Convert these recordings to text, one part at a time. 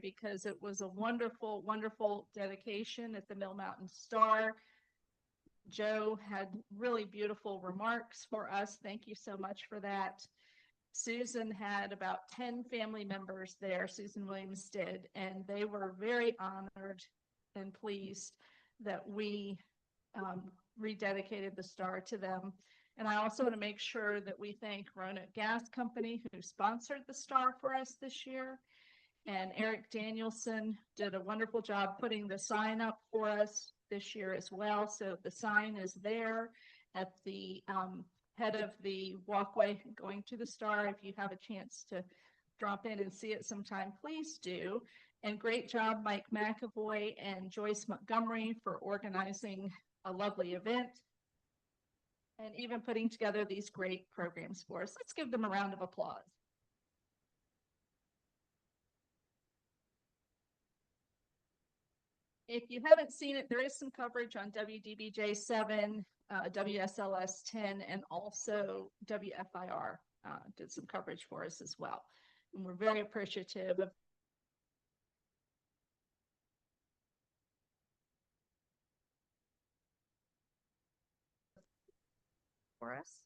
because it was a wonderful, wonderful dedication at the Mill Mountain Star. Joe had really beautiful remarks for us. Thank you so much for that. Susan had about 10 family members there, Susan Williams did, and they were very honored and pleased that we rededicated the star to them. And I also want to make sure that we thank Roanoke Gas Company, who sponsored the star for us this year. And Eric Danielson did a wonderful job putting the sign up for us this year as well. So the sign is there at the head of the walkway going to the star. If you have a chance to drop in and see it sometime, please do. And great job, Mike McAvoy and Joyce Montgomery, for organizing a lovely event and even putting together these great programs for us. Let's give them a round of applause. If you haven't seen it, there is some coverage on WDBJ 7, WSLS 10, and also WFIR did some coverage for us as well. And we're very appreciative of for us.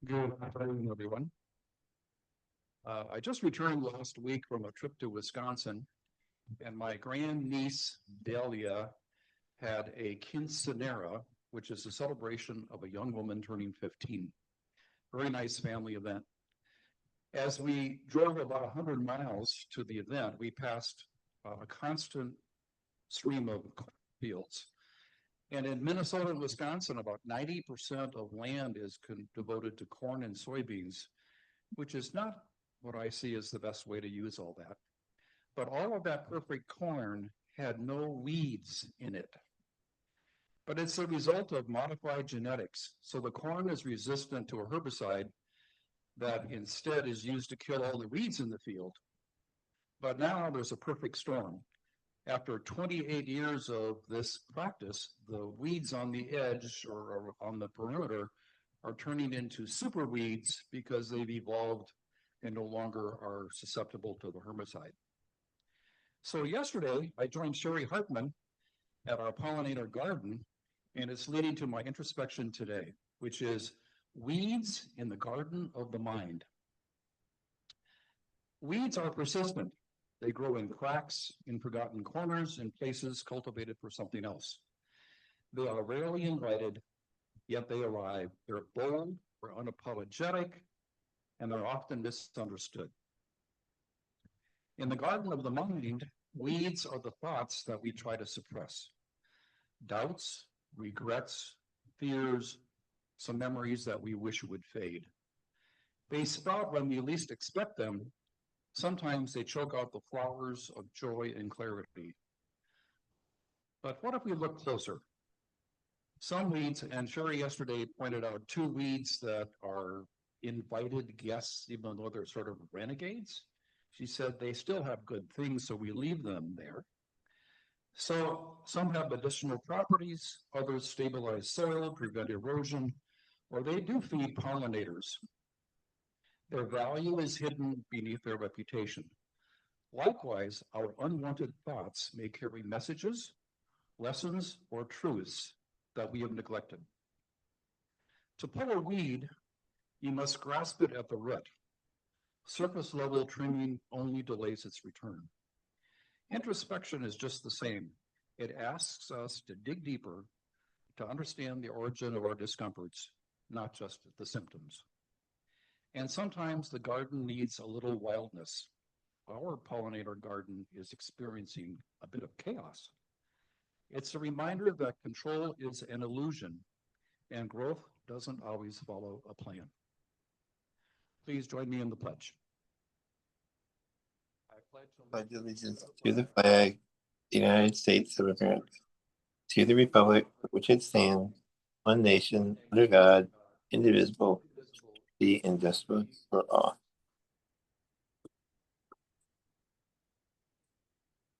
Good afternoon, everyone. I just returned last week from a trip to Wisconsin, and my grandniece Delia had a quinceanera, which is a celebration of a young woman turning 15. Very nice family event. As we drove about 100 miles to the event, we passed a constant stream of fields. And in Minnesota and Wisconsin, about 90% of land is devoted to corn and soybeans, which is not what I see as the best way to use all that. But all of that perfect corn had no weeds in it. But it's a result of modified genetics. So the corn is resistant to a herbicide that instead is used to kill all the weeds in the field. But now there's a perfect storm. After 28 years of this practice, the weeds on the edge or on the perimeter are turning into super weeds because they've evolved and no longer are susceptible to the herbicide. So yesterday, I joined Sherry Hartman at our pollinator garden, and it's leading to my introspection today, which is weeds in the garden of the mind. Weeds are persistent. They grow in cracks, in forgotten corners, in places cultivated for something else. They are rarely invited, yet they arrive. They're bold, they're unapologetic, and they're often misunderstood. In the garden of the mind, weeds are the thoughts that we try to suppress. Doubts, regrets, fears, some memories that we wish would fade. They sprout when we least expect them. Sometimes they choke out the flowers of joy and clarity. But what if we look closer? Some weeds, and Sherry yesterday pointed out 2 weeds that are invited guests, even though they're sort of renegades. She said they still have good things, so we leave them there. So some have medicinal properties, others stabilize soil, prevent erosion, or they do feed pollinators. Their value is hidden beneath their reputation. Likewise, our unwanted thoughts may carry messages, lessons, or truths that we have neglected. To pull a weed, you must grasp it at the root. Surface level trimming only delays its return. Introspection is just the same. It asks us to dig deeper to understand the origin of our discomforts, not just the symptoms. And sometimes the garden needs a little wildness. Our pollinator garden is experiencing a bit of chaos. It's a reminder that control is an illusion and growth doesn't always follow a plan. Please join me in the pledge. I pledge allegiance to the flag, the United States of America, to the republic for which it stands, one nation, under God, indivisible, liberty and justice for all.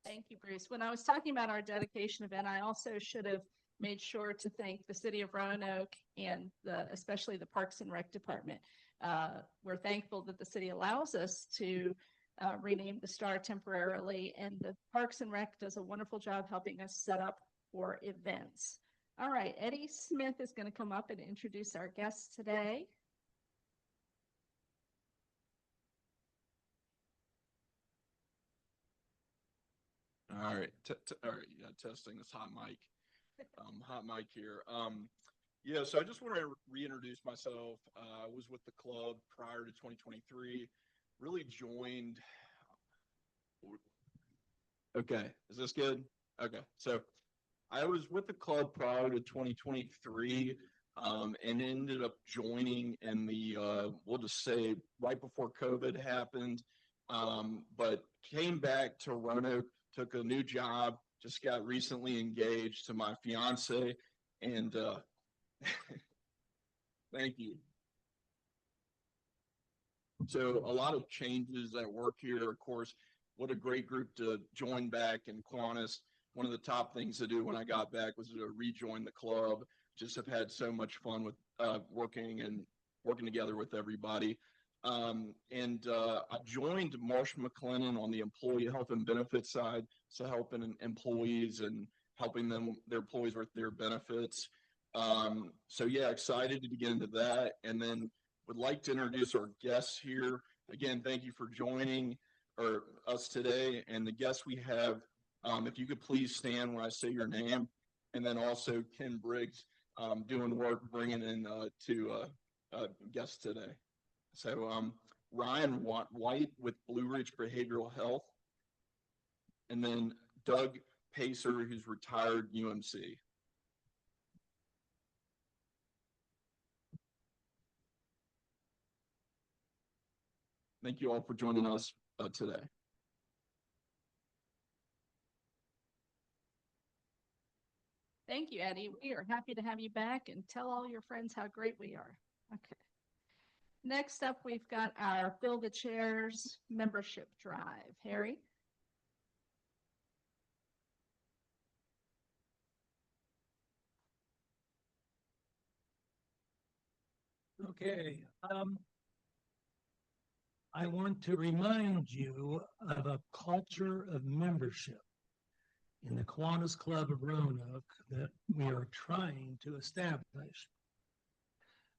Thank you, Bruce. When I was talking about our dedication event, I also should have made sure to thank the city of Roanoke and especially the Parks and Rec Department. We're thankful that the city allows us to rename the star temporarily, and the Parks and Rec does a wonderful job helping us set up for events. All right, Eddie Smith is going to come up and introduce our guests today. All right, all right, yeah, testing this hot mic. Hot mic here. Yeah, so I just want to reintroduce myself. I was with the club prior to 2023. Really joined. Okay, is this good? Okay, so I was with the club prior to 2023, and ended up joining in the we'll just say right before COVID happened. But came back to Roanoke, took a new job, just got recently engaged to my fiance, and thank you. So a lot of changes at work here, of course. What a great group to join back in Kiwanis. One of the top things to do when I got back was to rejoin the club. Just have had so much fun with working together with everybody. I joined Marsh McLennan on the employee health and benefits side, so helping employees and helping their employees with their benefits. So yeah, excited to get into that, and then would like to introduce our guests here. Again, thank you for joining us today, and the guests we have. If you could please stand when I say your name, and then also Ken Briggs doing work bringing in two guests today. So Ryan White with Blue Ridge Behavioral Health, and then Doug Pacer, who's retired UMC. Thank you all for joining us today. Thank you, Eddie. We are happy to have you back, and tell all your friends how great we are. Okay. Next up, we've got our Fill the Chairs membership drive. Harry? Okay. I want to remind you of a culture of membership in the Kiwanis Club of Roanoke that we are trying to establish.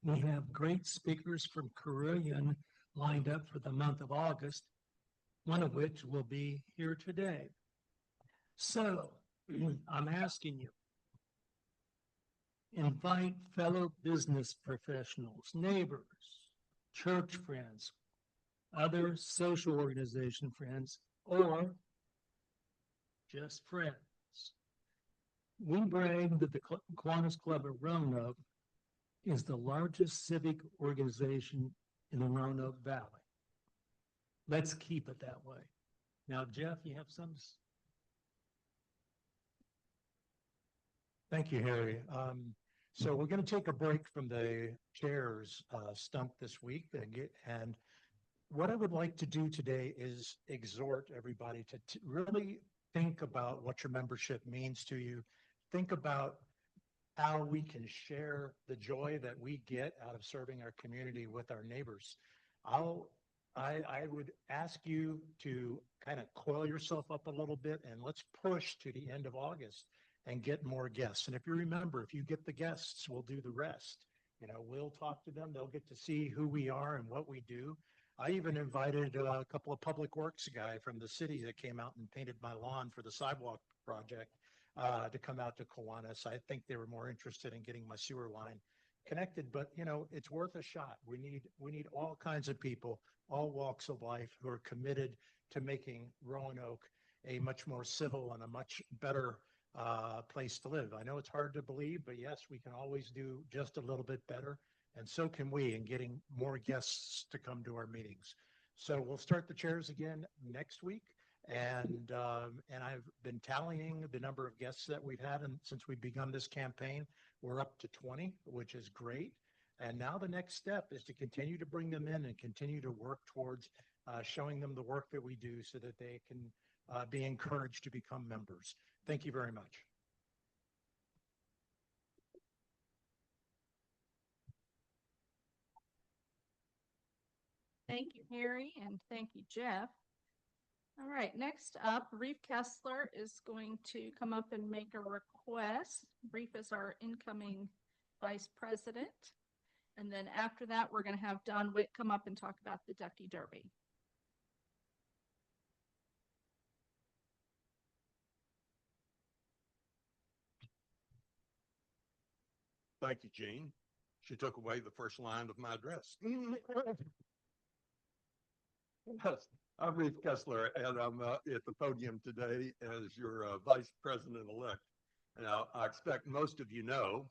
We have great speakers from Korean lined up for the month of August, one of which will be here today. So I'm asking you, invite fellow business professionals, neighbors, church friends, other social organization friends, or just friends. We brag that the Kiwanis Club of Roanoke is the largest civic organization in the Roanoke Valley. Let's keep it that way. Now, Jeff, you have some? Thank you, Harry. So we're going to take a break from the chairs stump this week, and what I would like to do today is exhort everybody to really think about what your membership means to you. Think about how we can share the joy that we get out of serving our community with our neighbors. I would ask you to kind of coil yourself up a little bit, and let's push to the end of August and get more guests. And if you remember, if you get the guests, we'll do the rest. You know, we'll talk to them. They'll get to see who we are and what we do. I even invited a couple of public works guy from the city that came out and painted my lawn for the sidewalk project to come out to Kiwanis. I think they were more interested in getting my sewer line connected, but you know, it's worth a shot. We need all kinds of people, all walks of life, who are committed to making Roanoke a much more civil and a much better place to live. I know it's hard to believe, but yes, we can always do just a little bit better. And so can we in getting more guests to come to our meetings. So we'll start the chairs again next week. And I've been tallying the number of guests that we've had, and since we've begun this campaign, we're up to 20, which is great. And now the next step is to continue to bring them in and continue to work towards showing them the work that we do so that they can be encouraged to become members. Thank you very much. Thank you, Harry, and thank you, Jeff. All right, next up, Reef Kessler is going to come up and make a request. Reef is our incoming vice president. And then after that, we're going to have Don Witt come up and talk about the Ducky Derby. Thank you, Jean. She took away the first line of my address. Yes, I'm Reef Kessler, and I'm at the podium today as your vice president-elect. Now, I expect most of you know,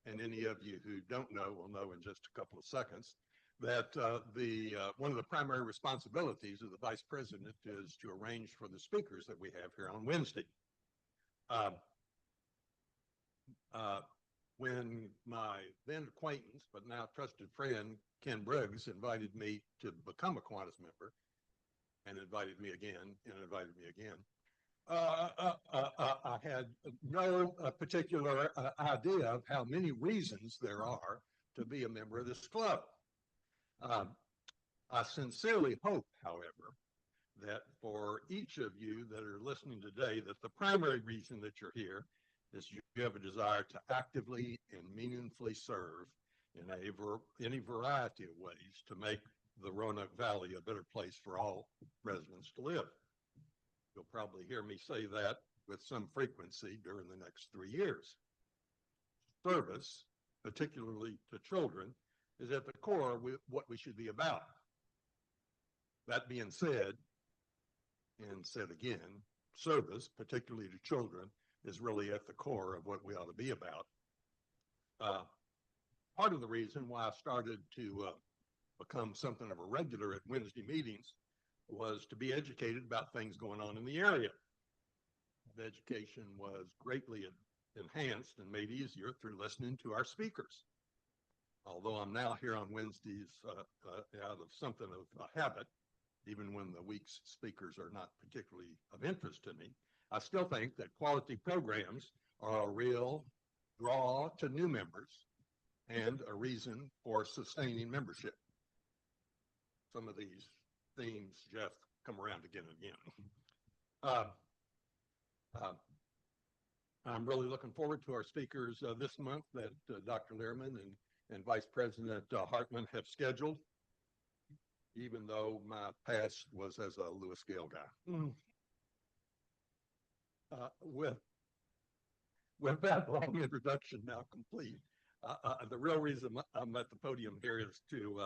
and any of you who don't know will know in just a couple of seconds, that one of the primary responsibilities of the vice president is to arrange for the speakers that we have here on Wednesday. When my then acquaintance, but now trusted friend, Ken Briggs, invited me to become a Kiwanis member and invited me again and invited me again, I had no particular idea of how many reasons there are to be a member of this club. I sincerely hope, however, that for each of you that are listening today, that the primary reason that you're here is you have a desire to actively and meaningfully serve in any variety of ways to make the Roanoke Valley a better place for all residents to live. You'll probably hear me say that with some frequency during the next 3 years. Service, particularly to children, is at the core of what we should be about. That being said, and said again, service, particularly to children, is really at the core of what we ought to be about. Part of the reason why I started to become something of a regular at Wednesday meetings was to be educated about things going on in the area. The education was greatly enhanced and made easier through listening to our speakers. Although I'm now here on Wednesdays out of something of a habit, even when the week's speakers are not particularly of interest to me, I still think that quality programs are a real draw to new members and a reason for sustaining membership. Some of these themes, Jeff, come around again and again. I'm really looking forward to our speakers this month that Dr. Lehrman and Vice President Hartman have scheduled, even though my past was as a Lewis Gale guy. With that long introduction now complete, the real reason I'm at the podium here is to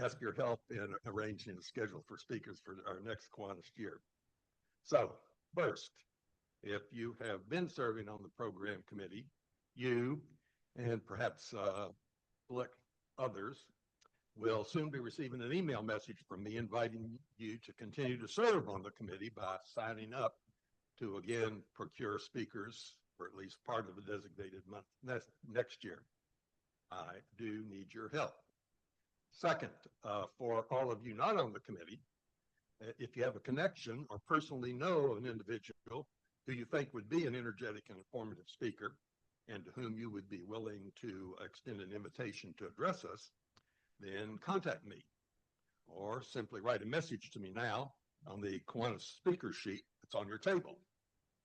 ask your help in arranging a schedule for speakers for our next Kiwanis year. So first, if you have been serving on the program committee, you and perhaps select others will soon be receiving an email message from me inviting you to continue to serve on the committee by signing up to again procure speakers for at least part of the designated month next year. I do need your help. Second, for all of you not on the committee, if you have a connection or personally know an individual who you think would be an energetic and informative speaker and to whom you would be willing to extend an invitation to address us, then contact me or simply write a message to me now on the Kiwanis speaker sheet that's on your table.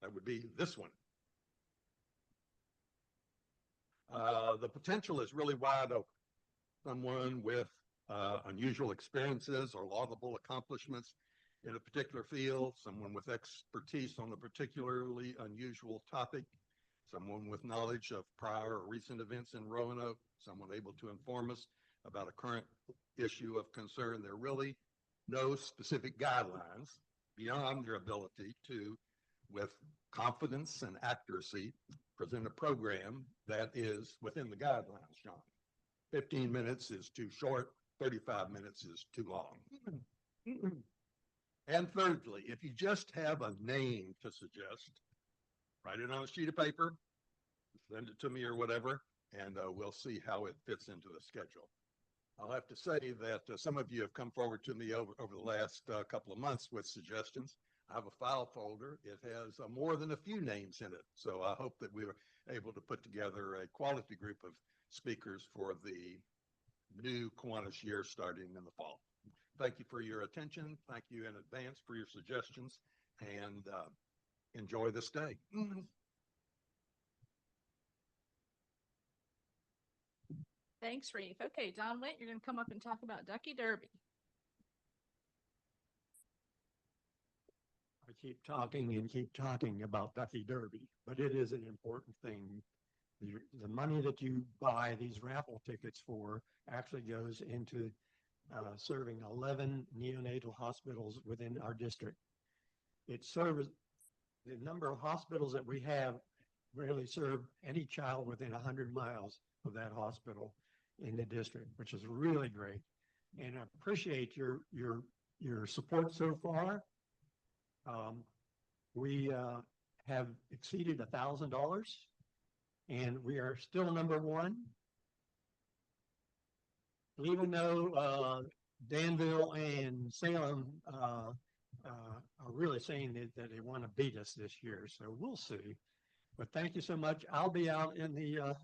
That would be this one. The potential is really wide open. Someone with unusual experiences or laudable accomplishments in a particular field, someone with expertise on a particularly unusual topic, someone with knowledge of prior or recent events in Roanoke, someone able to inform us about a current issue of concern. There are really no specific guidelines beyond their ability to, with confidence and accuracy, present a program that is within the guidelines, John. 15 minutes is too short, 35 minutes is too long. And thirdly, if you just have a name to suggest, write it on a sheet of paper, send it to me or whatever, and we'll see how it fits into the schedule. I'll have to say that some of you have come forward to me over the last couple of months with suggestions. I have a file folder. It has more than a few names in it. So I hope that we were able to put together a quality group of speakers for the new Kiwanis year starting in the fall. thank you for your attention. Thank you in advance for your suggestions, and enjoy this day. Thanks, Reeve. Okay, Don Witt, you're gonna come up and talk about Ducky Derby. I keep talking about Ducky Derby, but it is an important thing. The money that you buy these raffle tickets for actually goes into serving 11 neonatal hospitals within our district. It serves the number of hospitals that we have rarely serve any child within 100 miles of that hospital in the district, which is really great. And I appreciate your support so far. We have exceeded $1,000, and we are still number one. Even though Danville and Salem are really saying that they want to beat us this year, so we'll see. But thank you so much. I'll be out in the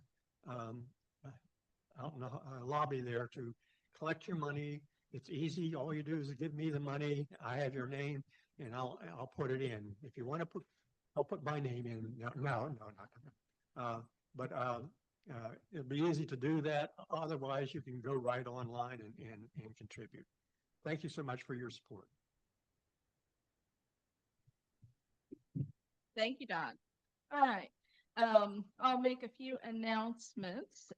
lobby there to collect your money. It's easy. All you do is give me the money. I have your name, and I'll put it in. If you want to put, I'll put my name in. No. But it'll be easy to do that. Otherwise, you can go right online and contribute. Thank you so much for your support. Thank you, Don. All right. I'll make a few announcements.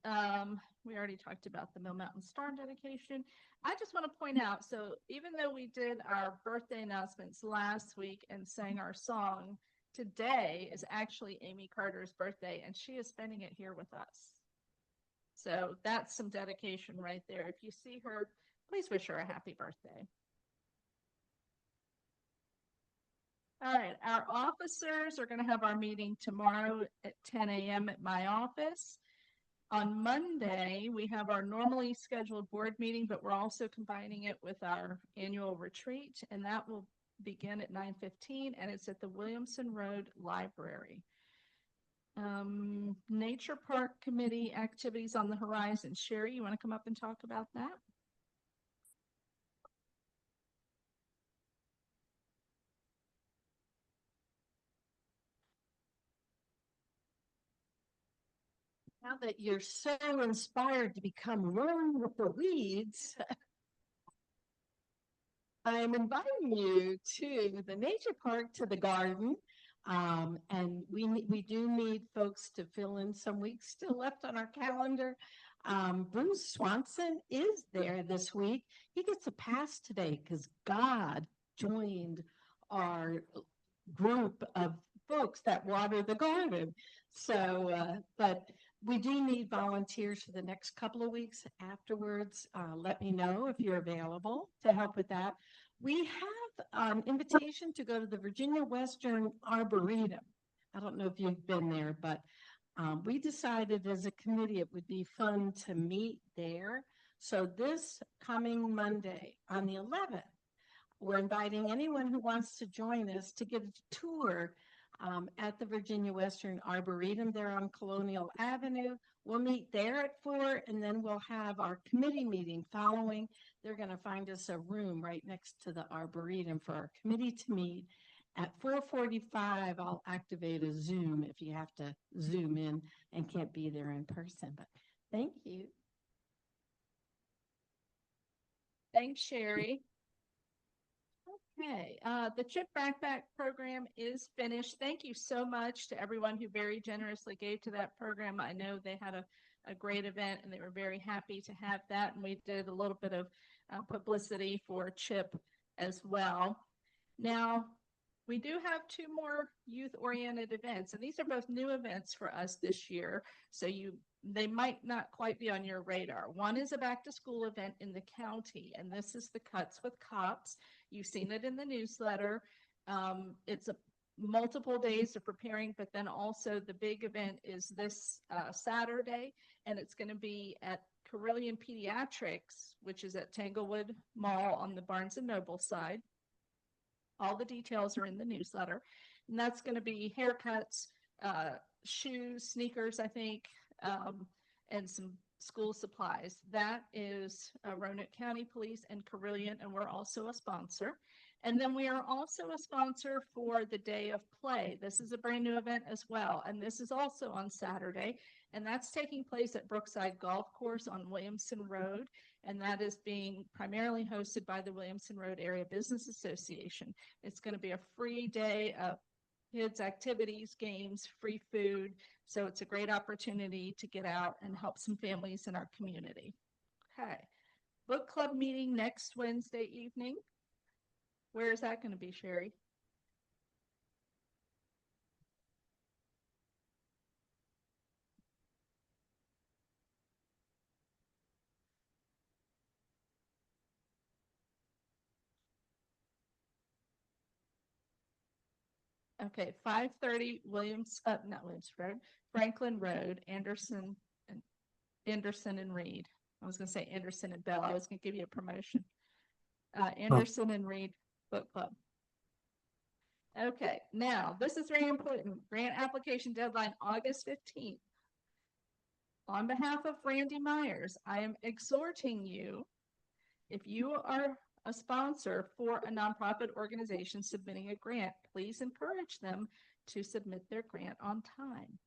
We already talked about the Mill Mountain Star dedication. I just want to point out, so even though we did our birthday announcements last week and sang our song, today is actually Amy Carter's birthday, and she is spending it here with us. So that's some dedication right there. If you see her, please wish her a happy birthday. All right, our officers are going to have our meeting tomorrow at 10 a.m. at my office. On Monday, we have our normally scheduled board meeting, but we're also combining it with our annual retreat, and that will begin at 9:15, and it's at the Williamson Road Library. Nature Park Committee activities on the horizon. Sherry, you want to come up and talk about that? Now that you're so inspired to become one with the weeds, I'm inviting you to the nature park, to the garden. And we do need folks to fill in some weeks still left on our calendar. Bruce Swanson is there this week. He gets a pass today because God joined our group of folks that water the garden. So, but we do need volunteers for the next couple of weeks afterwards. Let me know if you're available to help with that. We have invitation to go to the Virginia Western Arboretum. I don't know if you've been there, but we decided as a committee it would be fun to meet there. So this coming Monday on the 11th, we're inviting anyone who wants to join us to get a tour at the Virginia Western Arboretum there on Colonial Avenue. We'll meet there at 4, and then we'll have our committee meeting following. They're going to find us a room right next to the Arboretum for our committee to meet. At 4:45, I'll activate a Zoom if you have to Zoom in and can't be there in person. But thank you. Thanks, Sherry. Okay, the Chip Backpack program is finished. Thank you so much to everyone who very generously gave to that program. I know they had a great event and they were very happy to have that. And we did a little bit of publicity for Chip as well. Now, we do have 2 more youth-oriented events, and these are both new events for us this year. So they might not quite be on your radar. One is a back-to-school event in the county, and this is the Cuts with Cops. You've seen it in the newsletter. It's multiple days of preparing, but then also the big event is this Saturday, and it's going to be at Carillion Pediatrics, which is at Tanglewood Mall on the Barnes & Noble side. All the details are in the newsletter, and that's going to be haircuts, shoes, sneakers, I think, and some school supplies. That is Roanoke County Police and Carilion, and we're also a sponsor. And then we are also a sponsor for the Day of Play. This is a brand new event as well, and this is also on Saturday, and that's taking place at Brookside Golf Course on Williamson Road, and that is being primarily hosted by the Williamson Road Area Business Association. It's going to be a free day of kids' activities, games, free food. So it's a great opportunity to get out and help some families in our community. Okay. Book club meeting next Wednesday evening. Where is that going to be, Sherry? Okay, 5:30 not Williams Road, Franklin Road, Anderson and Reed. I was going to say Anderson and Bell. I was going to give you a promotion. Anderson and Reed Book Club. Okay, now this is very important. Grant application deadline August 15th. On behalf of Randy Myers, I am exhorting you, if you are a sponsor for a nonprofit organization submitting a grant, please encourage them to submit their grant on time.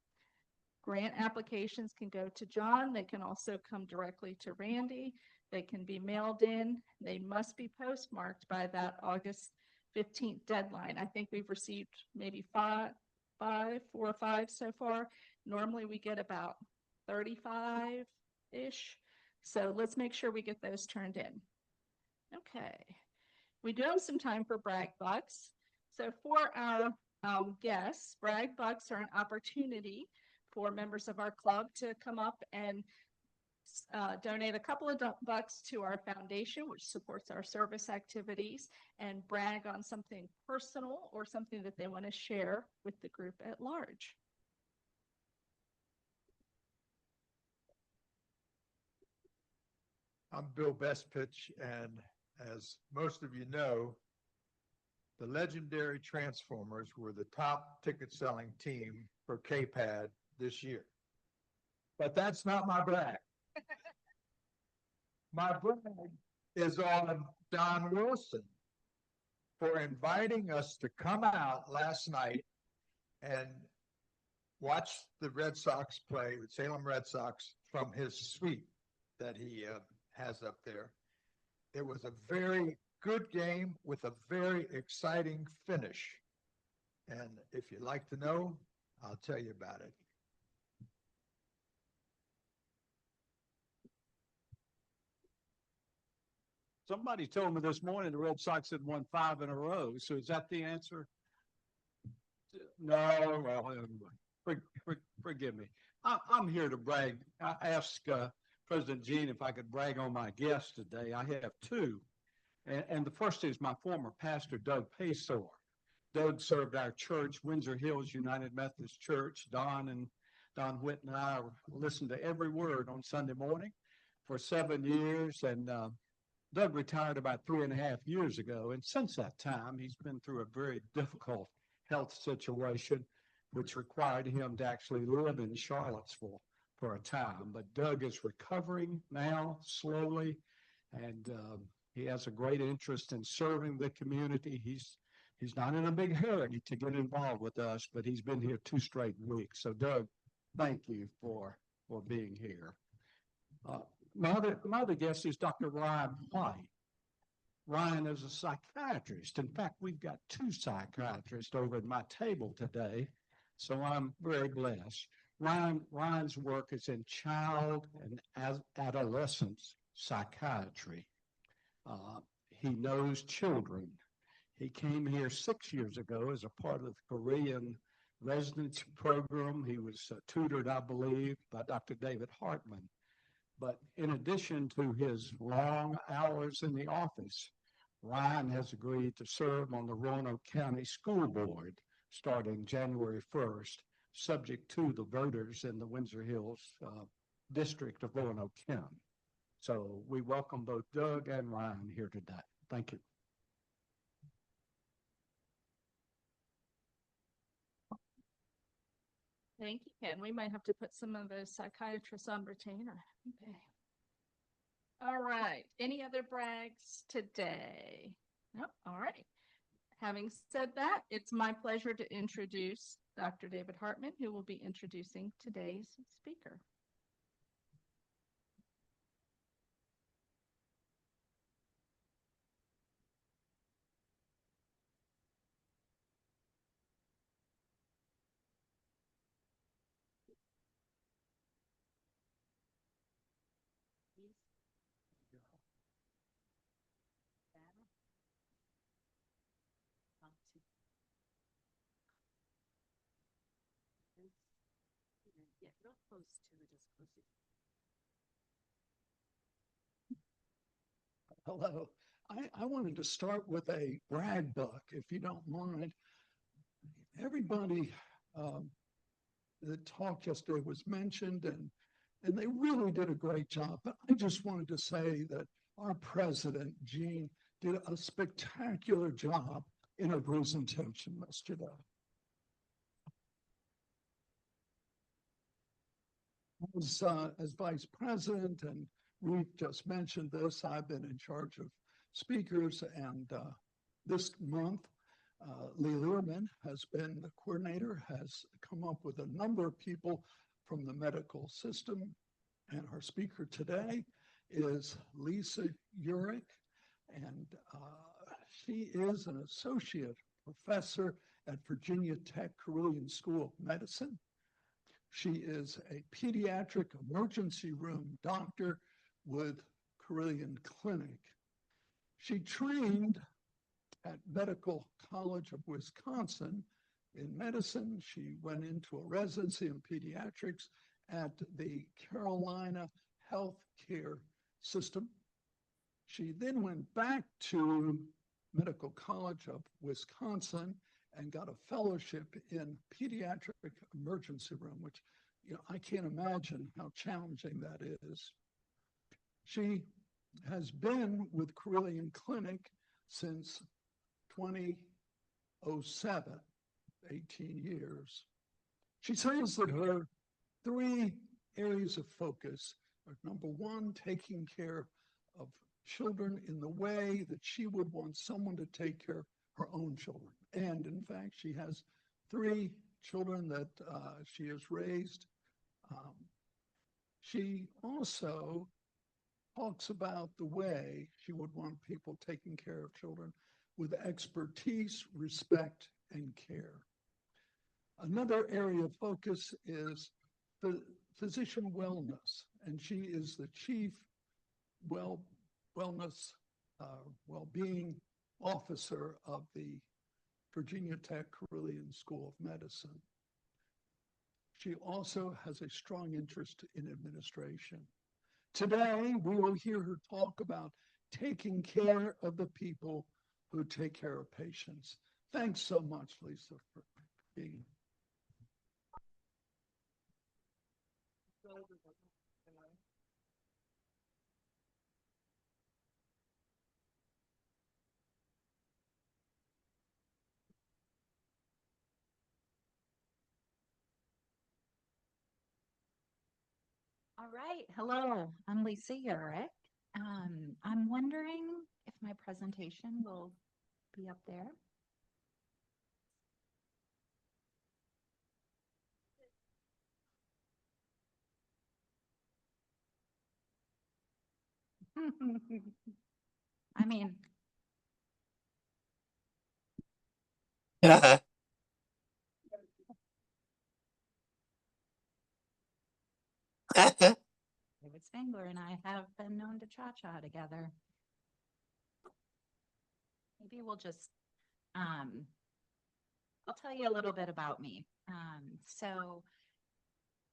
Grant applications can go to John. They can also come directly to Randy. They can be mailed in. They must be postmarked by that August 15th deadline. I think we've received maybe four or five so far. Normally we get about 35-ish. So let's make sure we get those turned in. Okay. We do have some time for brag bucks. So for our guests, brag bucks are an opportunity for members of our club to come up and donate a couple of bucks to our foundation, which supports our service activities, and brag on something personal or something that they want to share with the group at large. I'm Bill Bestpitch, and as most of you know, the legendary Transformers were the top ticket-selling team for KPAD this year. But that's not my brag. My brag is on Don Wilson for inviting us to come out last night and watch the Red Sox play, the Salem Red Sox, from his suite that he has up there. It was a very good game with a very exciting finish. And if you'd like to know, I'll tell you about it. Somebody told me this morning the Red Sox had won 5 in a row. So is that the answer? No, well, forgive me. I'm here to brag. I asked President Jean if I could brag on my guests today. I have two. And the first is my former pastor, Doug Paysor. Doug served our church, Windsor Hills United Methodist Church. Don Whit and I listened to every word on Sunday morning for 7 years. And Doug retired about 3.5 years ago. And since that time, he's been through a very difficult health situation, which required him to actually live in Charlottesville for a time. But Doug is recovering now slowly, and he has a great interest in serving the community. He's not in a big hurry to get involved with us, but he's been here 2 straight weeks. So Doug, thank you for being here. My other guest is Dr. Ryan White. Ryan is a psychiatrist. In fact, we've got 2 psychiatrists over at my table today, so I'm very blessed. Ryan's work is in child and adolescent psychiatry. He knows children. He came here 6 years ago as a part of the Korean residency program. He was tutored, I believe, by Dr. David Hartman. But in addition to his long hours in the office, Ryan has agreed to serve on the Roanoke County School Board starting January 1st, subject to the voters in the Windsor Hills district of Roanoke County. So we welcome both Doug and Ryan here today. Thank you. Thank you, Ken. We might have to put some of those psychiatrists on retainer. Okay. All right. Any other brags today? Nope. All right. Having said that, it's my pleasure to introduce Dr. David Hartman, who will be introducing today's speaker. Yeah, real close to it, as close as Hello. I wanted to start with a brag buck, if you don't mind. Everybody that talked yesterday was mentioned and they really did a great job. But I just wanted to say that our president, Jean, did a spectacular job in her presentation yesterday. As vice president, and Ruth just mentioned this, I've been in charge of speakers, and this month, Lee Learman has been the coordinator, has come up with a number of people from the medical system, and our speaker today is Lisa Urich, and she is an associate professor at Virginia Tech Carilion School of Medicine. She is a pediatric emergency room doctor with Carilion Clinic. She trained at Medical College of Wisconsin in medicine. She went into a residency in pediatrics at the Carolina Healthcare System. She then went back to Medical College of Wisconsin and got a fellowship in pediatric emergency room, which, you know, I can't imagine how challenging that is. She has been with Carilion Clinic since 2007, 18 years. She says that her 3 areas of focus are: number 1, taking care of children in the way that she would want someone to take care of her own children. And in fact, she has 3 children that she has raised. She also talks about the way she would want people taking care of children with expertise, respect, and care. Another area of focus is the physician wellness, and she is the chief wellness, well-being officer of the Virginia Tech Carilion School of Medicine. She also has a strong interest in administration. Today, we will hear her talk about taking care of the people who take care of patients. Thanks so much, Lisa, for being. All right. Hello, I'm Lisa Urich. I'm wondering if my presentation will be up there. I mean, David Spangler and I have been known to cha-cha together. Maybe we'll just, I'll tell you a little bit about me.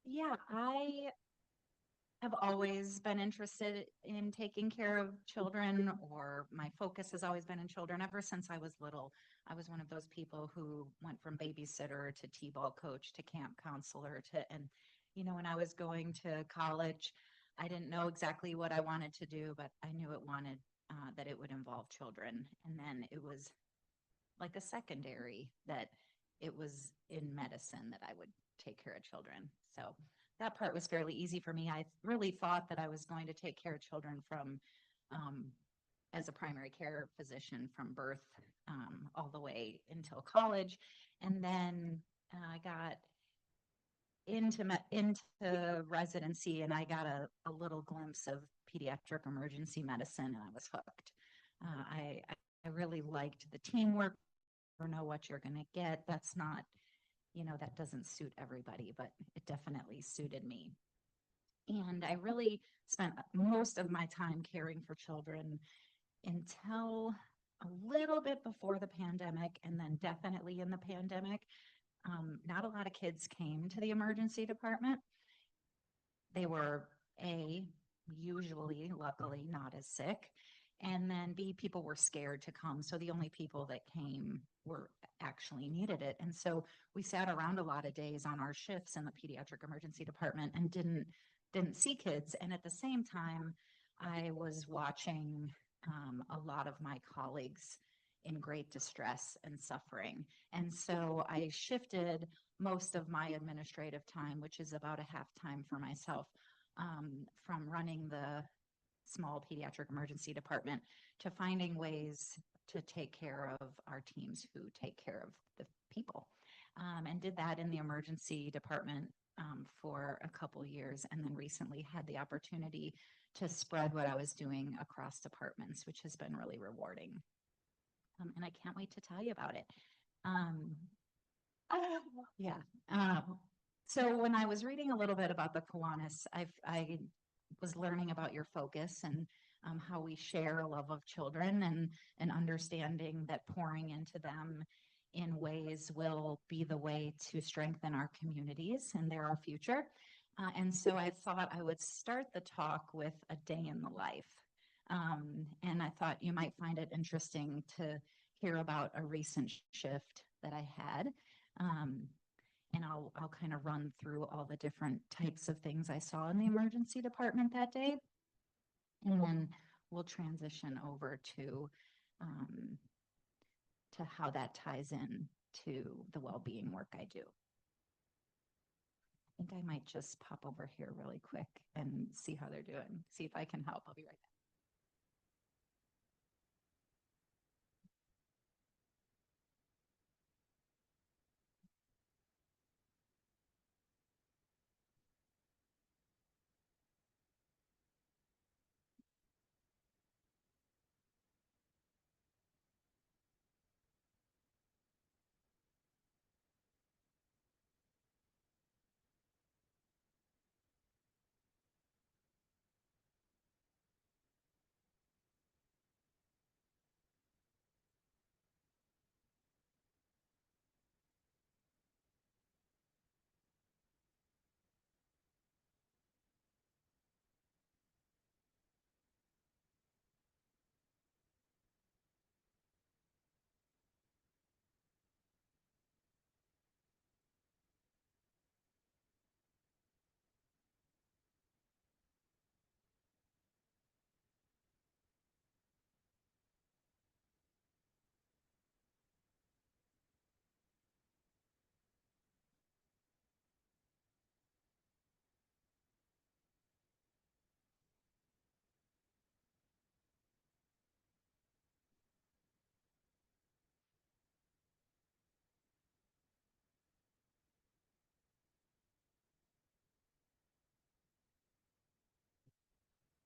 Yeah, I have always been interested in taking care of children, or my focus has always been in children ever since I was little. I was one of those people who went from babysitter to t-ball coach to camp counselor and when I was going to college, I didn't know exactly what I wanted to do, but I knew that it would involve children. And then it was like a secondary that it was in medicine that I would take care of children. So that part was fairly easy for me. I really thought that I was going to take care of children from, as a primary care physician from birth all the way until college. And then I got into residency, and I got a little glimpse of pediatric emergency medicine, and I was hooked. I really liked the teamwork. You know what you're going to get. That's not, that doesn't suit everybody, but it definitely suited me. And I really spent most of my time caring for children until a little bit before the pandemic, and then definitely in the pandemic. Not a lot of kids came to the emergency department. They were usually, luckily, not as sick. And then B, people were scared to come. So the only people that came were actually needed it. And so we sat around a lot of days on our shifts in the pediatric emergency department and didn't see kids. And at the same time, I was watching a lot of my colleagues in great distress and suffering. And so I shifted most of my administrative time, which is about a half time for myself, from running the small pediatric emergency department to finding ways to take care of our teams who take care of the people, and did that in the emergency department for a couple years, and then recently had the opportunity to spread what I was doing across departments, which has been really rewarding. And I can't wait to tell you about it. Yeah. So when I was reading a little bit about the Kiwanis, I was learning about your focus and how we share a love of children, and understanding that pouring into them in ways will be the way to strengthen our communities, and they're our future. And so I thought I would start the talk with a day in the life. And I thought you might find it interesting to hear about a recent shift that I had. And I'll kind of run through all the different types of things I saw in the emergency department that day. And then we'll transition over to how that ties in to the well-being work I do. I think I might just pop over here really quick and see how they're doing. See if I can help. I'll be right back.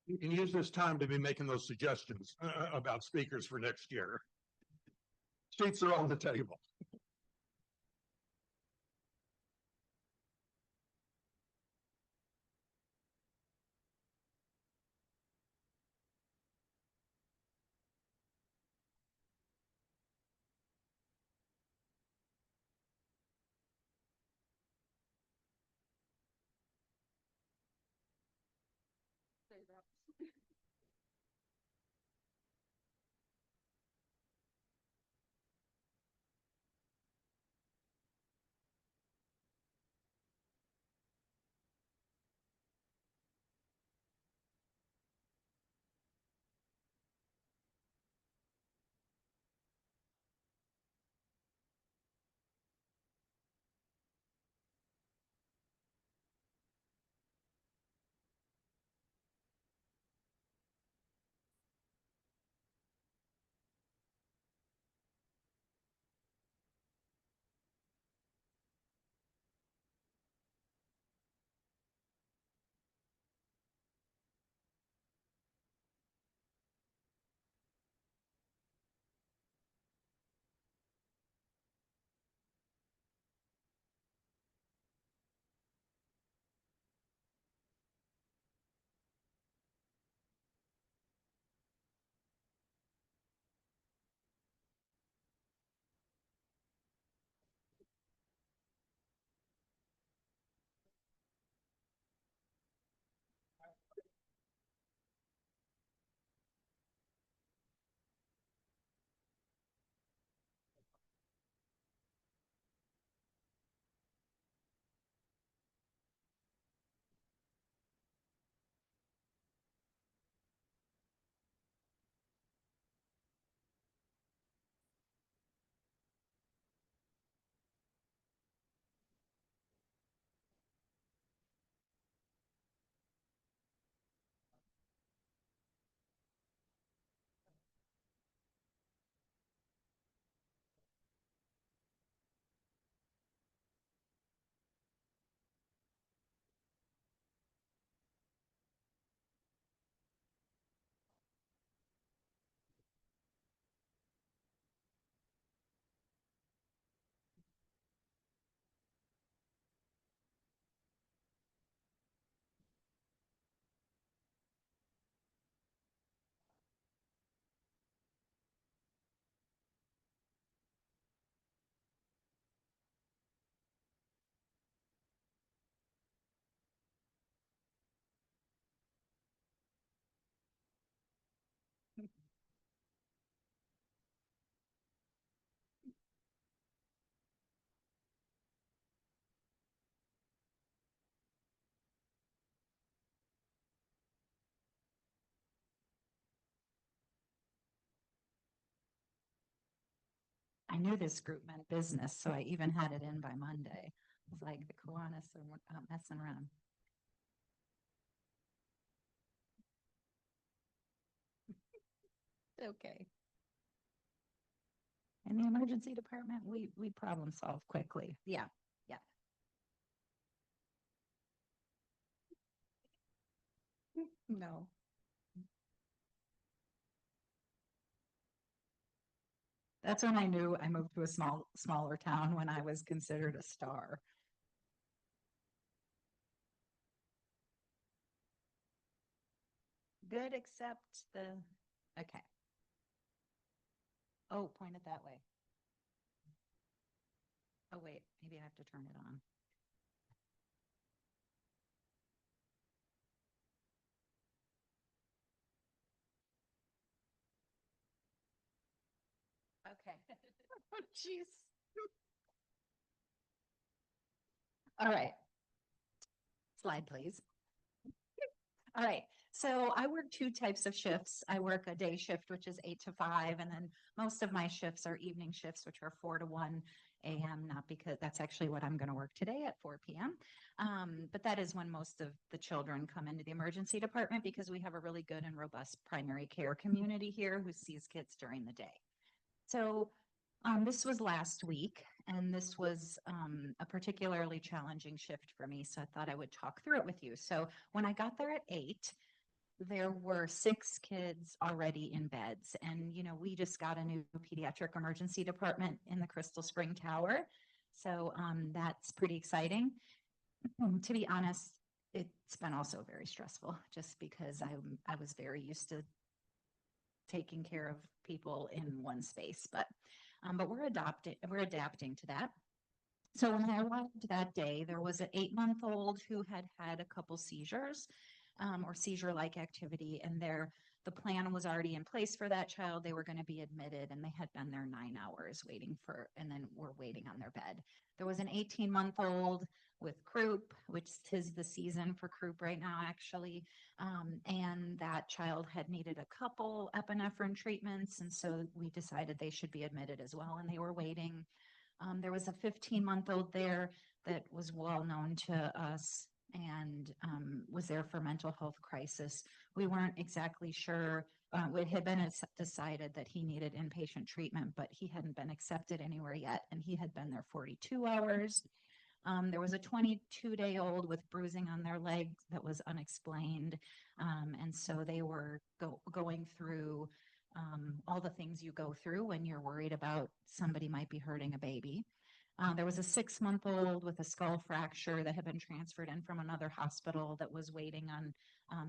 You can use this time to be making those suggestions about speakers for next year. Seats are on the table. I knew this group meant business, so I even had it in by Monday. It was like the Kiwanis are messing around. Okay. In the emergency department, we problem solve quickly. Yeah, yeah. No. That's when I knew I moved to a smaller town when I was considered a star. Good, except okay. Oh, point it that way. Oh, wait, maybe I have to turn it on. Okay. Oh, jeez. All right. Slide, please. All right. So I work two types of shifts. I work a day shift, which is 8 to 5, and then most of my shifts are evening shifts, which are 4 to 1 a.m. Not because that's actually what I'm going to work today at 4 p.m. But that is when most of the children come into the emergency department because we have a really good and robust primary care community here who sees kids during the day. So this was last week, and this was a particularly challenging shift for me. So I thought I would talk through it with you. So when I got there at 8, there were 6 kids already in beds. And, you know, we just got a new pediatric emergency department in the Crystal Spring Tower. So that's pretty exciting. To be honest, it's been also very stressful just because I was very used to taking care of people in one space, but we're adapting to that. So when I arrived that day, there was an 8-month-old who had had a couple seizures or seizure-like activity, and the plan was already in place for that child. They were going to be admitted, and they had been there 9 hours waiting and then were waiting on their bed. There was an 18-month-old with croup, which is the season for croup right now, actually. And that child had needed a couple epinephrine treatments, and so we decided they should be admitted as well, and they were waiting. There was a 15-month-old there that was well known to us and was there for mental health crisis. We weren't exactly sure. It had been decided that he needed inpatient treatment, but he hadn't been accepted anywhere yet, and he had been there 42 hours. There was a 22-day-old with bruising on their leg that was unexplained. And so they were going through all the things you go through when you're worried about somebody might be hurting a baby. There was a 6-month-old with a skull fracture that had been transferred in from another hospital that was waiting on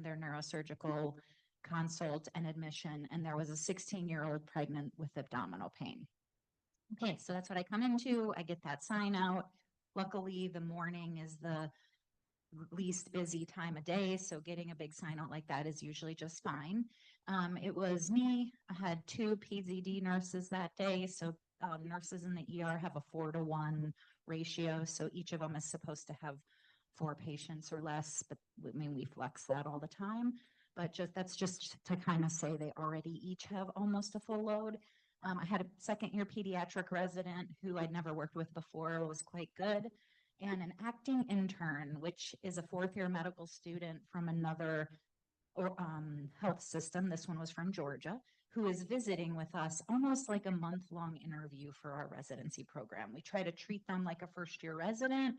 their neurosurgical consult and admission. And there was a 16-year-old pregnant with abdominal pain. Okay, so that's what I come into. I get that sign out. Luckily, the morning is the least busy time of day, so getting a big sign out like that is usually just fine. It was me. I had 2 PZD nurses that day, so nurses in the ER have a 4 to 1 ratio, so each of them is supposed to have 4 patients or less, but I mean, we flex that all the time, but that's just to kind of say they already each have almost a full load. I had a 2nd-year pediatric resident who I'd never worked with before, was quite good, and an acting intern, which is a 4th-year medical student from another health system. This one was from Georgia, who is visiting with us, almost like a month-long interview for our residency program. We try to treat them like a first-year resident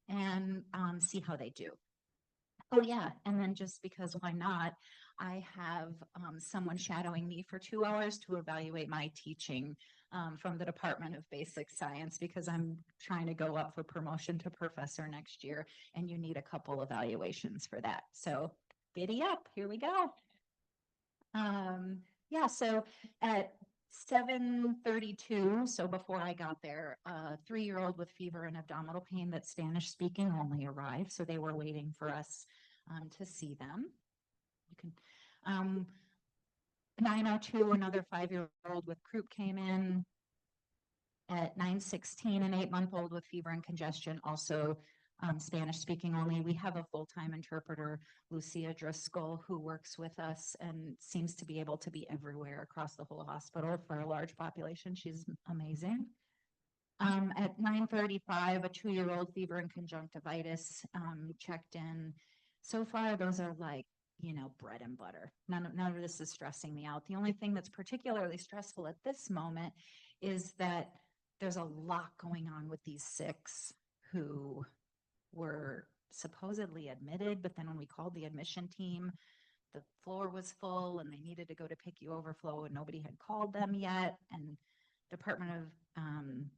and see how they do. Oh yeah, and then just because why not, I have someone shadowing me for 2 hours to evaluate my teaching from the Department of Basic Science because I'm trying to go up for promotion to professor next year, and you need a couple evaluations for that. So giddy up, here we go. Yeah, so at 7:32, so before I got there, a 3-year-old with fever and abdominal pain that's Spanish speaking only arrived, so they were waiting for us to see them. You can 9:02, another 5-year-old with croup came in. At 9:16, an 8-month-old with fever and congestion also Spanish speaking only. We have a full-time interpreter, Lucia Driscoll, who works with us and seems to be able to be everywhere across the whole hospital for a large population. She's amazing. At 9:35, a 2-year-old fever and conjunctivitis, checked in. So far, those are like, bread and butter. None of this is stressing me out. The only thing that's particularly stressful at this moment is that there's a lot going on with these 6 who were supposedly admitted, but then when we called the admission team, the floor was full and they needed to go to PICU overflow and nobody had called them yet. And Department of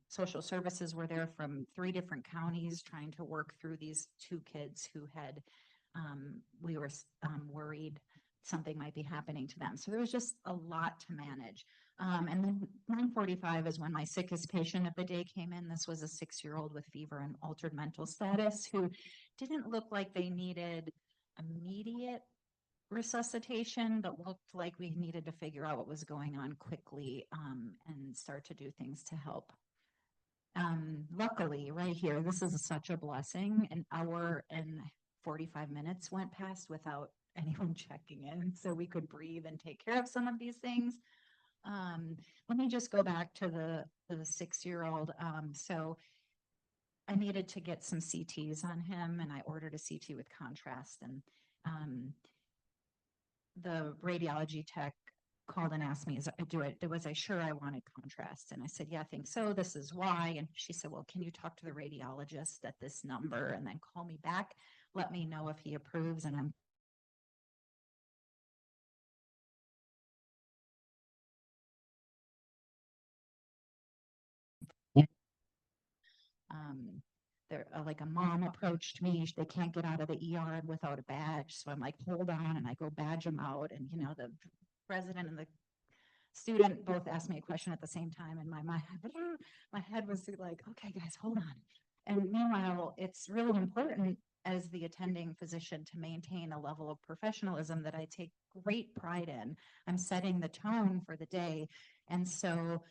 Social Services were there from 3 different counties trying to work through these 2 kids who had, we were worried something might be happening to them. So there was just a lot to manage. And then 9:45 is when my sickest patient of the day came in. This was a 6-year-old with fever and altered mental status who didn't look like they needed immediate resuscitation, but looked like we needed to figure out what was going on quickly and start to do things to help. Luckily, right here, this is such a blessing. An hour and 45 minutes went past without anyone checking in, so we could breathe and take care of some of these things. Let me just go back to the 6-year-old. So I needed to get some CTs on him, and I ordered a CT with contrast. And the radiology tech called and asked me, was I sure I wanted contrast? And I said, yeah, I think so. This is why. And she said, well, can you talk to the radiologist at this number and then call me back? Let me know if he approves. And I'm there, like a mom approached me. They can't get out of the ER without a badge. So I'm like, hold on. And I go badge them out. And, the president and the student both asked me a question at the same time. And my head was like, okay, guys, hold on. And meanwhile, it's really important as the attending physician to maintain a level of professionalism that I take great pride in. I'm setting the tone for the day. And so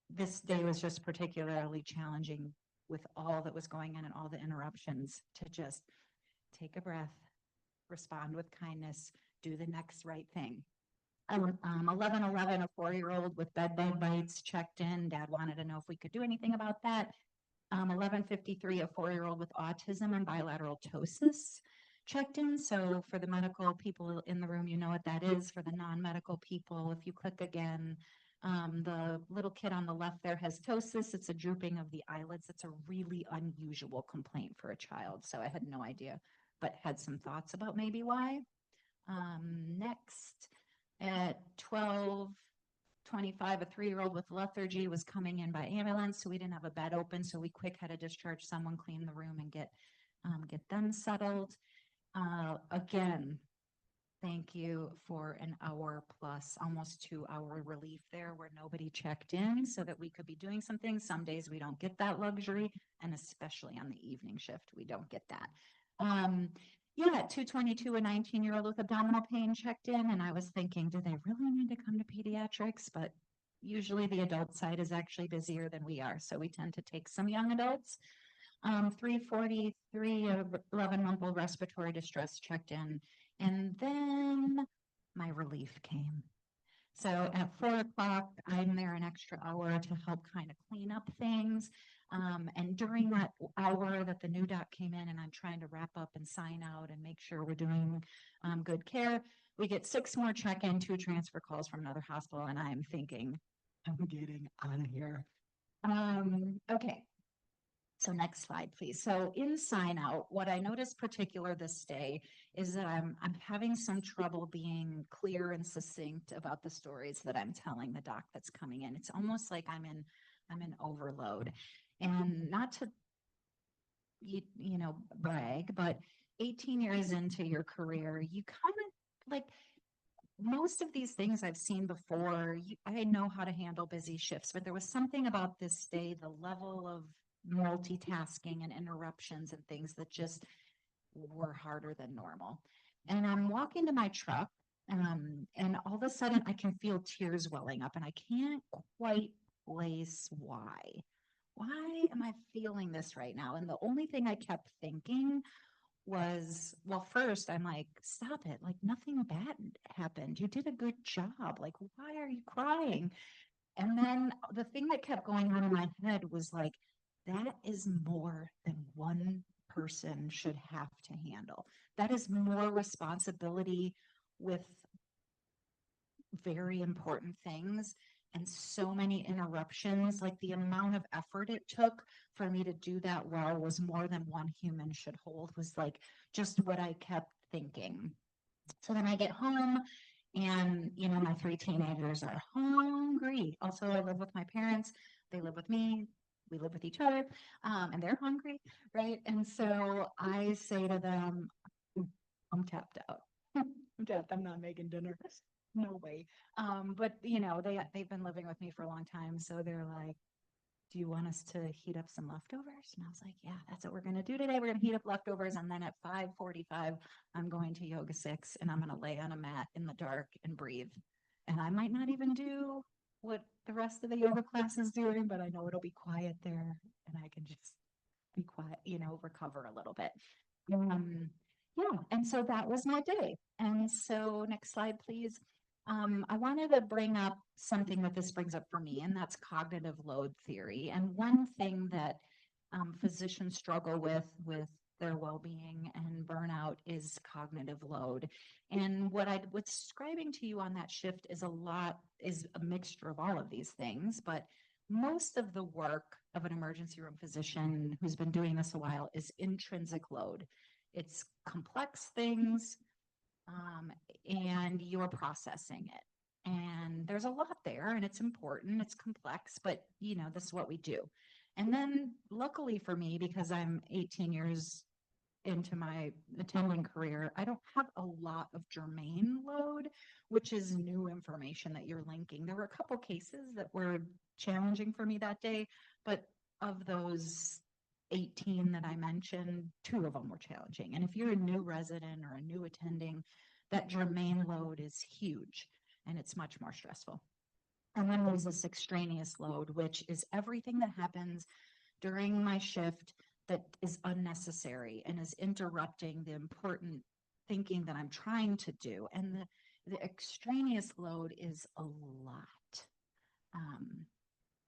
this day was just particularly challenging with all that was going on and all the interruptions, to just take a breath, respond with kindness, do the next right thing. 11:11, a 4-year-old with bed bites checked in. Dad wanted to know if we could do anything about that. 11:53, a 4-year-old with autism and bilateral ptosis checked in. So for the medical people in the room, you know what that is. For the non-medical people, if you click again, the little kid on the left there has ptosis. It's a drooping of the eyelids. It's a really unusual complaint for a child. So I had no idea, but had some thoughts about maybe why. Next, at 12:25, a 3-year-old with lethargy was coming in by ambulance. So we didn't have a bed open. So we quick had to discharge someone, clean the room, and get them settled. Again, thank you for an hour plus, almost 2-hour relief there where nobody checked in so that we could be doing something. Some days we don't get that luxury, and especially on the evening shift, we don't get that. At 2:22, a 19-year-old with abdominal pain checked in, and I was thinking, do they really need to come to pediatrics? But usually the adult side is actually busier than we are, so we tend to take some young adults. 3:43, a 11-month-old respiratory distress checked in. And then my relief came. So at 4:00, I'm there an extra hour to help kind of clean up things. And during that hour that the new doc came in and I'm trying to wrap up and sign out and make sure we're doing good care, we get 6 more check-in, 2 transfer calls from another hospital. And I'm thinking, I'm getting out of here. Okay. So next slide, please. So in sign out, what I noticed particular this day is that I'm having some trouble being clear and succinct about the stories that I'm telling the doc that's coming in. It's almost like I'm in overload. And not to brag, but 18 years into your career, you kind of like most of these things I've seen before. I know how to handle busy shifts, but there was something about this day, the level of multitasking and interruptions and things that just were harder than normal. And I'm walking to my truck, and all of a sudden I can feel tears welling up, and I can't quite place why. why am I feeling this right now? And the only thing I kept thinking was, well, first I'm like, stop it. Like nothing bad happened. You did a good job. Like, why are you crying? And then the thing that kept going on in my head was like, that is more than one person should have to handle. That is more responsibility with very important things and so many interruptions. Like the amount of effort it took for me to do that well was more than one human should hold, was like just what I kept thinking. So then I get home and, you know, my 3 teenagers are hungry. Also, I live with my parents, they live with me, we live with each other, and they're hungry, right? And so I say to them, I'm tapped out. I'm tapped. I'm not making dinner. No way. But you know, they've been living with me for a long time, so they're like, do you want us to heat up some leftovers? And I was like, yeah, that's what we're going to do today. We're going to heat up leftovers. And then at 5:45, I'm going to yoga 6 and I'm going to lay on a mat in the dark and breathe. And I might not even do what the rest of the yoga class is doing, but I know it'll be quiet there and I can just be quiet, you know, recover a little bit. Yeah. And so that was my day. And so next slide, please. I wanted to bring up something that this brings up for me, and that's cognitive load theory. And one thing that physicians struggle with their well-being and burnout is cognitive load. And what's describing to you on that shift is a mixture of all of these things, but most of the work of an emergency room physician who's been doing this a while is intrinsic load. It's complex things, and you're processing it. And there's a lot there, and it's important, it's complex, but you know, this is what we do. And then luckily for me, because I'm 18 years into my attending career, I don't have a lot of germane load, which is new information that you're linking. There were a couple cases that were challenging for me that day, but of those 18 that I mentioned, 2 of them were challenging. And if you're a new resident or a new attending, that germane load is huge and it's much more stressful. And then there's this extraneous load, which is everything that happens during my shift that is unnecessary and is interrupting the important thinking that I'm trying to do. And the extraneous load is a lot.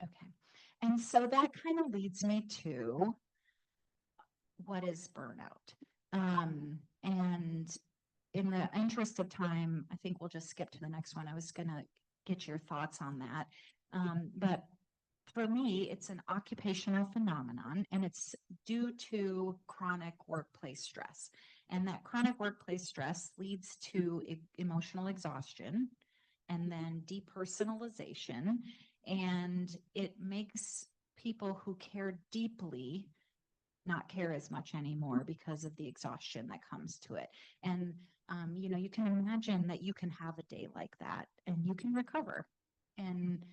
Okay. And so that kind of leads me to what is burnout? And in the interest of time, I think we'll just skip to the next one. I was going to get your thoughts on that. But for me, it's an occupational phenomenon, and it's due to chronic workplace stress. And that chronic workplace stress leads to emotional exhaustion and then depersonalization. And it makes people who care deeply not care as much anymore because of the exhaustion that comes to it. And, you know, you can imagine that you can have a day like that and you can recover. And,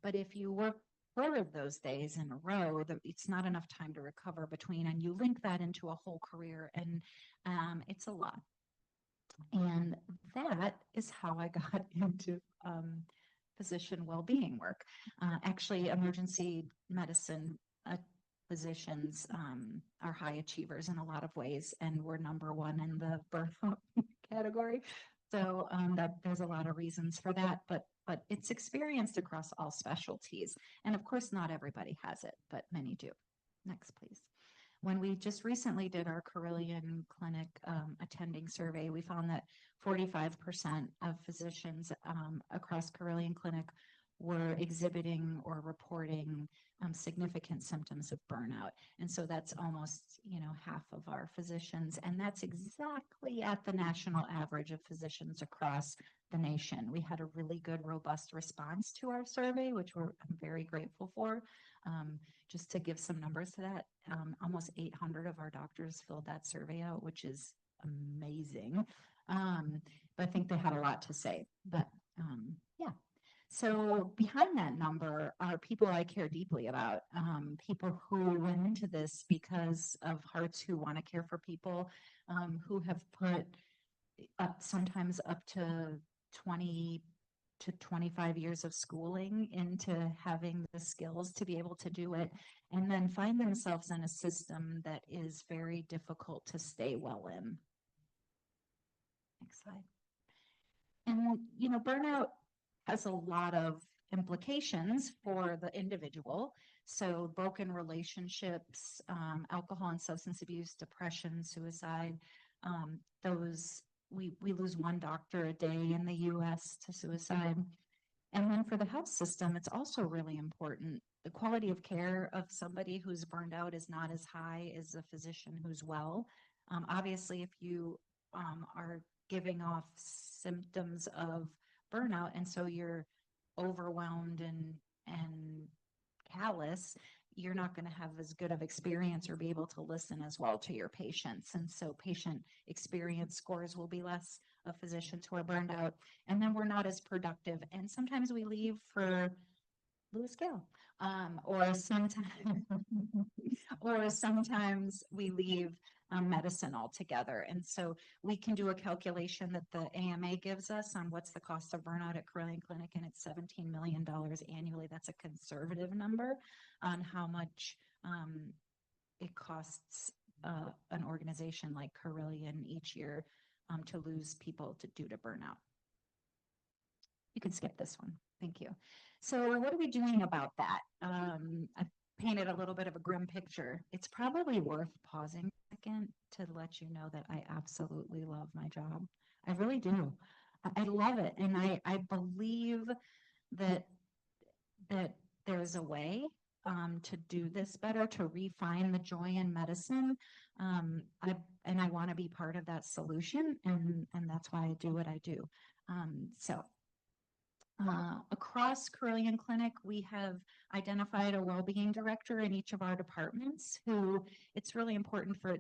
but if you work 4 of those days in a row, it's not enough time to recover between, and you link that into a whole career, and it's a lot. And that is how I got into physician well-being work. Actually, emergency medicine physicians are high achievers in a lot of ways, and we're #1 in the burnout category. So that there's a lot of reasons for that, but it's experienced across all specialties. And of course, not everybody has it, but many do. Next, please. When we just recently did our Carilion Clinic attending survey, we found that 45% of physicians across Carilion Clinic were exhibiting or reporting significant symptoms of burnout. And so that's almost, you know, half of our physicians. And that's exactly at the national average of physicians across the nation. We had a really good, robust response to our survey, which I'm very grateful for. Just to give some numbers to that, almost 800 of our doctors filled that survey out, which is amazing. But I think they had a lot to say. But yeah. So behind that number are people I care deeply about, people who went into this because of hearts who want to care for people, who have put up sometimes up to 20 to 25 years of schooling into having the skills to be able to do it, and then find themselves in a system that is very difficult to stay well in. Next slide. And, burnout has a lot of implications for the individual. So broken relationships, alcohol and substance abuse, depression, suicide, we lose one doctor a day in the US to suicide. And then for the health system, it's also really important. The quality of care of somebody who's burned out is not as high as a physician who's well. Obviously, if you are giving off symptoms of burnout, and so you're overwhelmed and callous, you're not going to have as good of experience or be able to listen as well to your patients. And so patient experience scores will be less of physicians who are burned out, and then we're not as productive. And sometimes we leave for Lewis Gale, or sometimes we leave medicine altogether. And so we can do a calculation that the AMA gives us on what's the cost of burnout at Carilion Clinic, and it's $17 million annually. That's a conservative number on how much it costs an organization like Carilion each year to lose people due to burnout. You can skip this one. Thank you. So what are we doing about that? I painted a little bit of a grim picture. It's probably worth pausing a second to let you know that I absolutely love my job. I really do. I love it. And I believe that there's a way to do this better, to refine the joy in medicine. I want to be part of that solution. And that's why I do what I do. Across Carilion Clinic, we have identified a well-being director in each of our departments who it's really important for,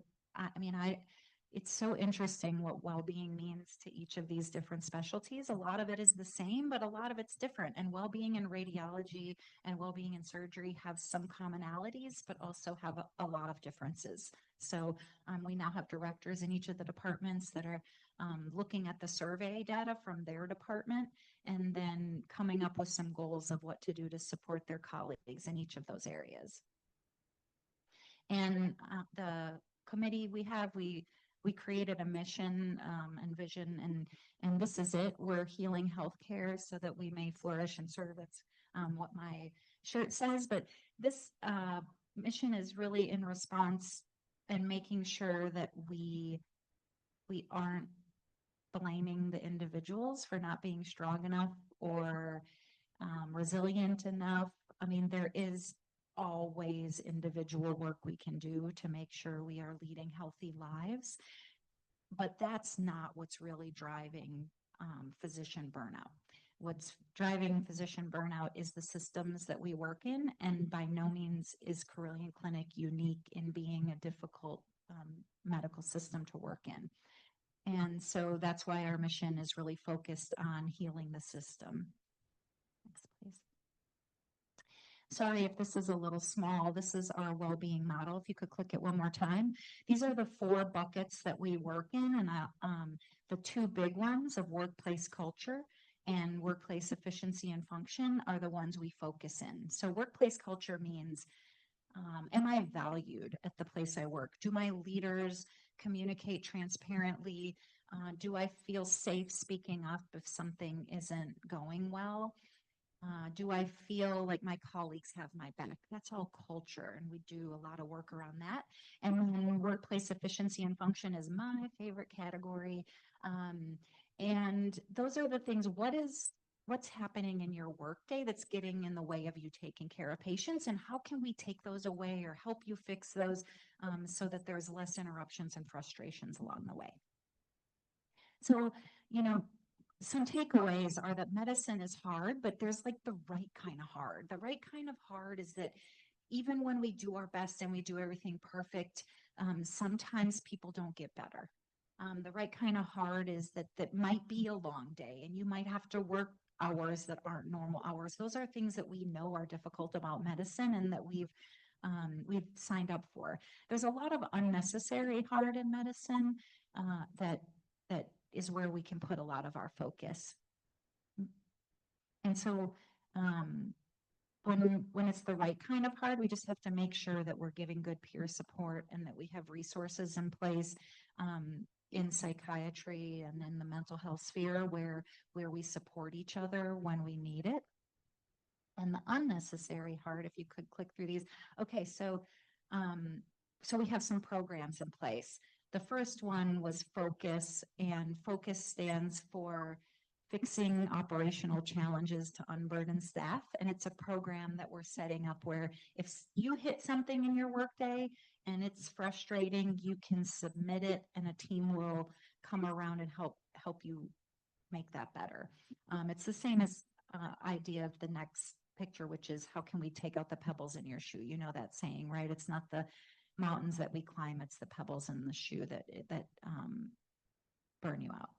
it's so interesting what well-being means to each of these different specialties. A lot of it is the same, but a lot of it's different. And well-being in radiology and well-being in surgery have some commonalities, but also have a lot of differences. So we now have directors in each of the departments that are looking at the survey data from their department and then coming up with some goals of what to do to support their colleagues in each of those areas. And the committee we created a mission and vision, and this is it. We're healing healthcare so that we may flourish and serve. That's what my shirt says. But this mission is really in response and making sure that we aren't blaming the individuals for not being strong enough or resilient enough. I mean, there is always individual work we can do to make sure we are leading healthy lives, but that's not what's really driving physician burnout. What's driving physician burnout is the systems that we work in, and by no means is Carilion Clinic unique in being a difficult medical system to work in. And so that's why our mission is really focused on healing the system. Next, please. Sorry if this is a little small. This is our well-being model. If you could click it one more time. These are the 4 buckets that we work in, and the 2 big ones of workplace culture and workplace efficiency and function are the ones we focus in. So workplace culture means, am I valued at the place I work? Do my leaders communicate transparently? Do I feel safe speaking up if something isn't going well? Do I feel like my colleagues have my back? That's all culture, and we do a lot of work around that. And then workplace efficiency and function is my favorite category. And those are the things. What's happening in your workday that's getting in the way of you taking care of patients, and how can we take those away or help you fix those so that there's less interruptions and frustrations along the way? So, some takeaways are that medicine is hard, but there's like the right kind of hard. The right kind of hard is that even when we do our best and we do everything perfect, sometimes people don't get better. The right kind of hard is that might be a long day, and you might have to work hours that aren't normal hours. Those are things that we know are difficult about medicine and that we've signed up for. There's a lot of unnecessary hard in medicine that is where we can put a lot of our focus. And so, when it's the right kind of hard, we just have to make sure that we're giving good peer support and that we have resources in place, in psychiatry and in the mental health sphere where we support each other when we need it. And the unnecessary hard, if you could click through these. Okay, so we have some programs in place. The first one was Focus, and Focus stands for Fixing Operational Challenges to Unburden Staff. And it's a program that we're setting up where if you hit something in your workday and it's frustrating, you can submit it and a team will come around and help you make that better. It's the same as idea of the next picture, which is how can we take out the pebbles in your shoe? You know that saying, right? It's not the mountains that we climb, it's the pebbles in the shoe that burn you out.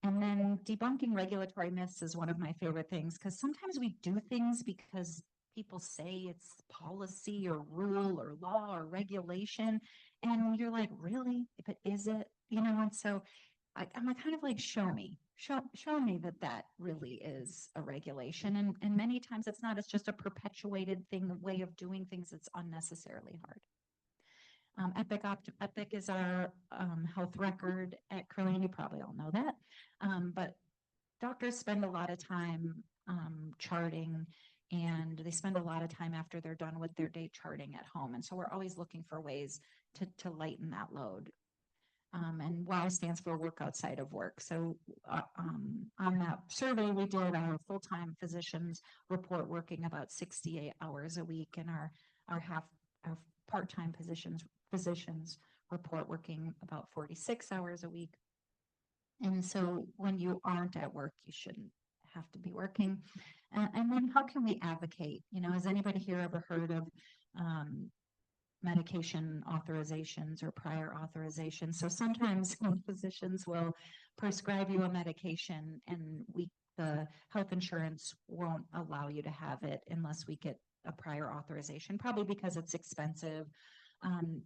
And then debunking regulatory myths is one of my favorite things, because sometimes we do things because people say it's policy or rule or law or regulation. And you're like, really? But is it? You know, and so I'm kind of like, show me that really is a regulation. And many times it's not, it's just a perpetuated thing, a way of doing things that's unnecessarily hard. Epic is our health record at Curlian. You probably all know that. But doctors spend a lot of time charting, and they spend a lot of time after they're done with their day charting at home. And so we're always looking for ways to lighten that load. And WOW stands for work outside of work. So on that survey we did, our full-time physicians report working about 68 hours a week, and our part-time physicians report working about 46 hours a week. And so when you aren't at work, you shouldn't have to be working. And then how can we advocate? You know, has anybody here ever heard of medication authorizations or prior authorizations? So sometimes physicians will prescribe you a medication and the health insurance won't allow you to have it unless we get a prior authorization, probably because it's expensive.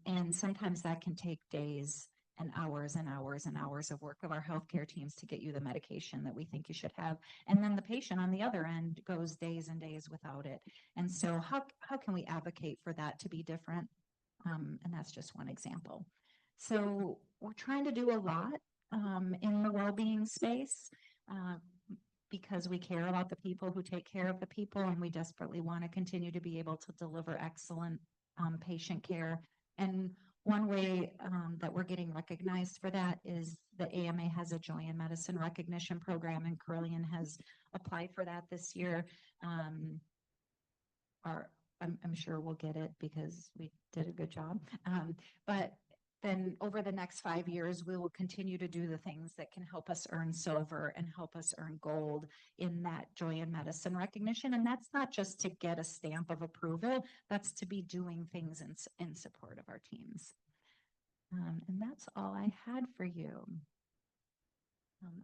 And sometimes that can take days and hours and hours and hours of work of our healthcare teams to get you the medication that we think you should have. And then the patient on the other end goes days and days without it. And so how can we advocate for that to be different? And that's just one example. So we're trying to do a lot in the well-being space because we care about the people who take care of the people, and we desperately want to continue to be able to deliver excellent patient care. And one way that we're getting recognized for that is the AMA has a Joy in Medicine recognition program, and Curlian has applied for that this year. I'm sure we'll get it because we did a good job. But then over the next 5 years, we will continue to do the things that can help us earn silver and help us earn gold in that Joy in Medicine recognition. And that's not just to get a stamp of approval, that's to be doing things in support of our teams. And that's all I had for you.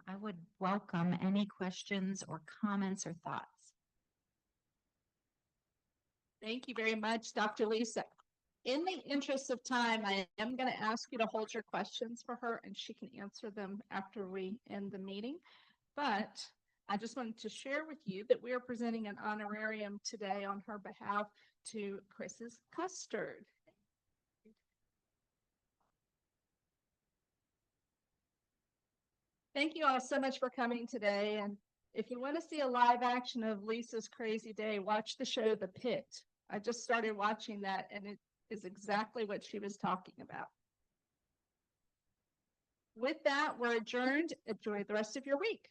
I would welcome any questions or comments or thoughts. Thank you very much, Dr. Lisa. In the interest of time, I am going to ask you to hold your questions for her, and she can answer them after we end the meeting. But I just wanted to share with you that we are presenting an honorarium today on her behalf to Chris's Custard. Thank you all so much for coming today. And if you want to see a live action of Lisa's crazy day, watch the show The Pit. I just started watching that, and it is exactly what she was talking about. With that, we're adjourned. Enjoy the rest of your week.